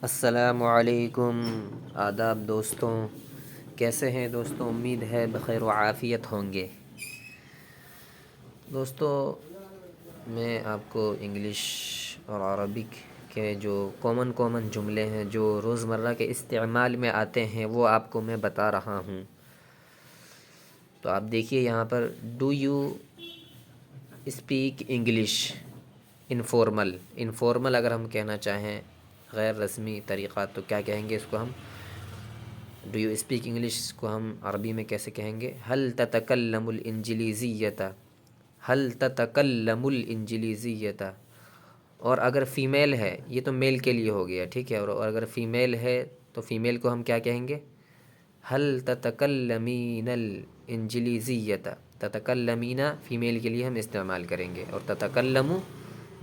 السلام علیکم، آداب دوستوں، کیسے ہیں دوستوں؟ امید ہے بخیر و عافیت ہوں گے۔ دوستوں، میں آپ کو انگلش اور عربک کے جو کامن جملے ہیں جو روزمرہ کے استعمال میں آتے ہیں وہ آپ کو میں بتا رہا ہوں۔ تو آپ دیکھیے یہاں پر do you speak English informal اگر ہم کہنا چاہیں غیر رسمی طریقہ تو کیا کہیں گے اس کو ہم؟ ڈو یو اسپیک انگلش کو ہم عربی میں کیسے کہیں گے؟ هل تتکلم الانجلیزیۃ، هل تتکلم الانجلیزیۃ۔ اور اگر فیمیل ہے، یہ تو میل کے لیے ہو گیا، ٹھیک ہے، اور اگر فیمیل ہے تو فیمیل کو ہم کیا کہیں گے؟ هل تتکلمین الانجلیزیۃ۔ تتکلمین فیمیل کے لیے ہم استعمال کریں گے اور تتکلم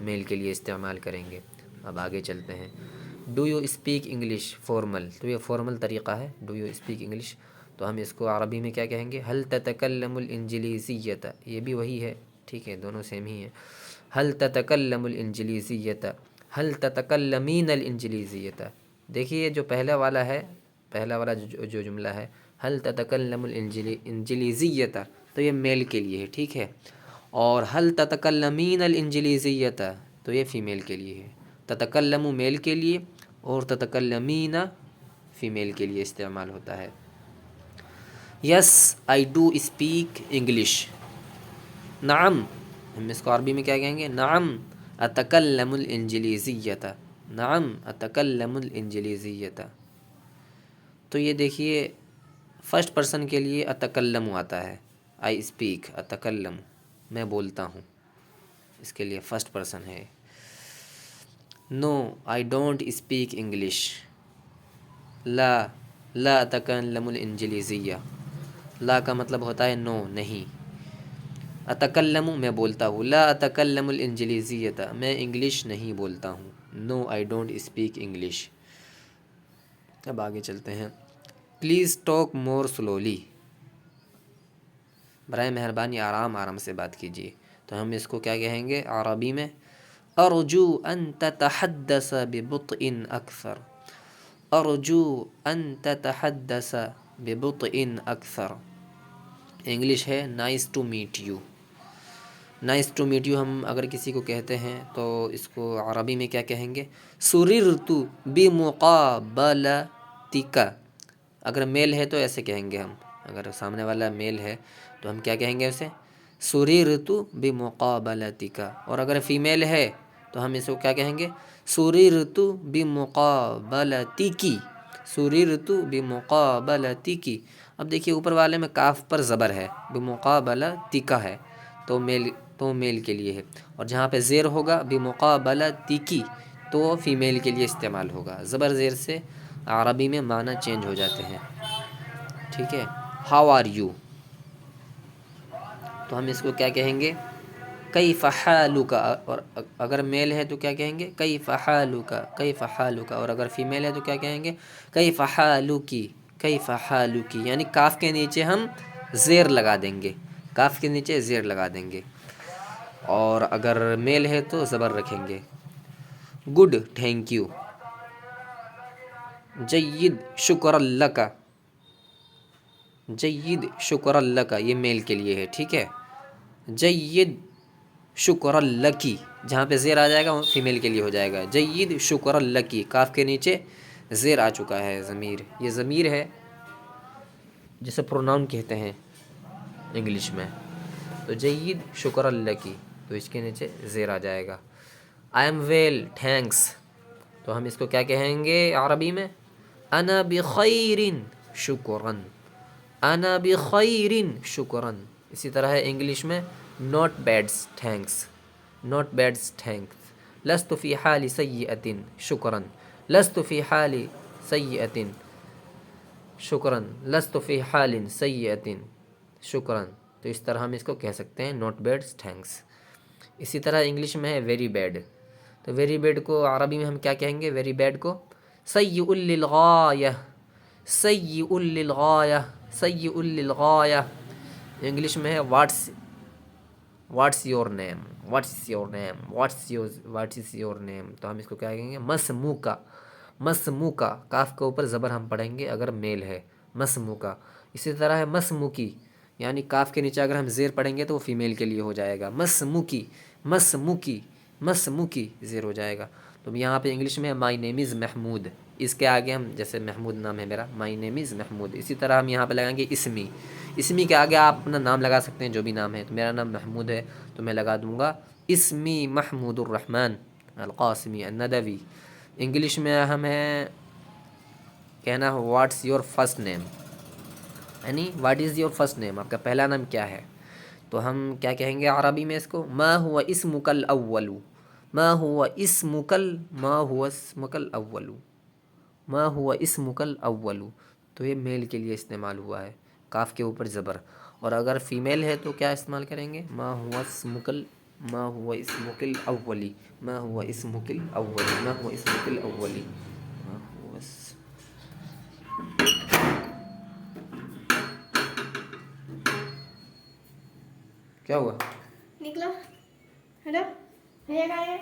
میل کے لیے استعمال کریں گے۔ اب آگے چلتے ہیں۔ Do you speak English formal, تو یہ فارمل طریقہ ہے ڈو یو اسپیک انگلش، تو ہم اس کو عربی میں کیا کہیں گے؟ هل تتکلم الانجلیزیۃ، یہ بھی وہی ہے، ٹھیک ہے، دونوں سیم ہی ہیں۔ هل تتکلم الانجلیزیۃ، هل تتکلمین الانجلیزیۃ۔ دیکھیے جو پہلا والا جو جملہ ہے هل تتکلم الانجلیزیۃ، تو یہ میل کے لیے ہے، ٹھیک ہے، اور هل تتکلمین الانجلیزیۃ تو یہ فیمیل کے لیے ہے۔ تتکلم میل کے لیے اور تتکلمین فیمیل کے لیے استعمال ہوتا ہے۔ یس آئی ڈو اسپیک انگلش، نعم، ہم اس کو عربی میں کیا کہیں گے؟ نعم اتکلم الانجلیزیۃ، نعم اتکلم الانجلیزیۃ۔ تو یہ دیکھیے فرسٹ پرسن کے لیے اتکلم آتا ہے، آئی اسپیک، اتکلم میں بولتا ہوں، اس کے لیے فرسٹ پرسن ہے۔ نو آئی ڈونٹ اسپیک انگلش، لا اتکلم الانجلیزیہ، لا کا مطلب ہوتا ہے نو، نہیں۔ اتکلم میں بولتا ہوں، لا اتکلم الانجلیزیۃ میں انگلش نہیں بولتا ہوں، نو آئی ڈونٹ اسپیک انگلش۔ اب آگے چلتے ہیں۔ پلیز ٹاک مور سلولی، برائے مہربانی آرام سے بات کیجیے، تو ہم اس کو کیا کہیں گے عربی میں؟ ارجو ان تتحدث ببطء اکثر، ارجو ان تتحدث ببطء اکثر۔ انگلش ہے nice to meet you, nice to meet you ہم اگر کسی کو کہتے ہیں تو اس کو عربی میں کیا کہیں گے؟ سررت بمقابلتک، اگر میل ہے تو ایسے کہیں گے ہم، اگر سامنے والا میل ہے تو ہم کیا کہیں گے اسے؟ سررت بمقابلتک، اور اگر فیمیل ہے تو ہم اس کو کیا کہیں گے؟ سررت بمقابلتکی، سررت بمقابلتکی۔ اب دیکھیے اوپر والے میں کاف پر زبر ہے، بمقابلتک ہے تو میل کے لیے ہے، اور جہاں پہ زیر ہوگا بمقابلتکی تو فیمیل کے لیے استعمال ہوگا۔ زبر زیر سے عربی میں معنی چینج ہو جاتے ہیں، ٹھیک ہے۔ ہاؤ آر یو، تو ہم اس کو کیا کہیں گے؟ کیف حالک، اور اگر میل ہے تو کیا کہیں گے؟ کیف حالک، کیف حالک، اور اگر فیمیل ہے تو کیا کہیں گے؟ کیف حالکی، کیف حالکی، یعنی کاف کے نیچے ہم زیر لگا دیں گے، کاف کے نیچے زیر لگا دیں گے، اور اگر میل ہے تو زبر رکھیں گے۔ گڈ تھینک یو، جید شکر لک، جید شکر لک یہ میل کے لیے ہے، ٹھیک ہے۔ جید شکر لکی، جہاں پہ زیر آ جائے گا وہ فیمیل کے لیے ہو جائے گا۔ جید شکر لکی، کاف کے نیچے زیر آ چکا ہے، ضمیر، یہ ضمیر ہے جسے پروناؤن کہتے ہیں انگلش میں، تو جید شکر لکی تو اس کے نیچے زیر آ جائے گا۔ آئی ایم ویل تھینکس، تو ہم اس کو کیا کہیں گے عربی میں؟ انا بخیر شکرا، انا بخیر شکرا۔ اسی طرح ہے انگلش میں not bad thanks, not bad thanks. لست فی حال سیئۃ شکرا، لست فی حال سیئۃ شکرا، لست فی حال سیئۃ شکرا، تو اس طرح ہم اس کو کہہ سکتے ہیں ناٹ بیڈس تھینکس۔ اسی طرح انگلش میں ہے ویری بیڈ، تو ویری بیڈ کو عربی میں ہم کیا کہیں گے؟ ویری بیڈ کو سیء للغایہ، سیء للغایہ، سیء للغایہ۔ انگلش میں ہے what's your name, what's your name, what's is your name, تو ہم اس کو کیا کہیں گے؟ مسموکا، مسمو کا، کاف کے اوپر زبر ہم پڑھیں گے اگر میل ہے، مسمو کا. اسی طرح ہے مسمو کی، یعنی کاف کے نیچے اگر ہم زیر پڑھیں گے تو وہ فیمیل کے لیے ہو جائے گا، مسمو کی، مسمو کی، مسمو کی زیر ہو جائے گا. تو یہاں پہ انگلش میں مائی نیم از محمود، اس کے آگے ہم جیسے محمود نام ہے میرا، مائی نیم از محمود. اسی طرح ہم یہاں پہ لگائیں گے اسمی، اسمی کے آگے آپ اپنا نام لگا سکتے ہیں جو بھی نام ہے. تو میرا نام محمود ہے تو میں لگا دوں گا اسمی محمود الرحمن القاسمی الندوی. انگلش میں ہمیں کہنا ہے واٹس یور فرسٹ نیم، یعنی what is your first name, آپ کا پہلا نام کیا ہے. تو ہم کیا کہیں گے عربی میں اس کو، ما هو اسمک الاول، ما هو اسمک ما هو اسمک الاول، ما هو اسمک الاول. تو یہ میل کے لیے استعمال ہوا ہے، کاف کے اوپر زبر. اور اگر فیمیل ہے تو کیا استعمال کریں گے، ما هو اسمک ما هو اسمک الاولی، ما هو اسمک الاولی، ما هو اسمک الاولی، ما هو کیا ہوا نکلو، ہلو بھیا کہاں ہے؟